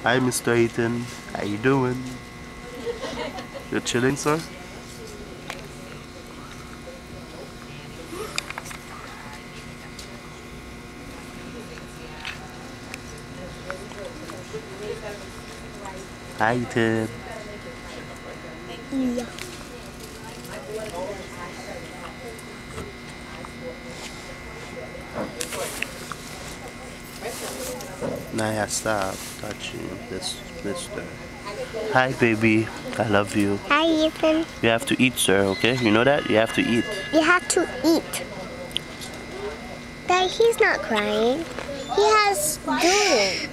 Hi, Mr. Ethan. How you doing? You're chilling, sir? Hi, Ethan. Yeah. Naya, stop touching this mister. Hi, baby. I love you. Hi, Ethan. You have to eat, sir, okay? You know that? You have to eat. You have to eat. Dad, he's not crying. He has doodle.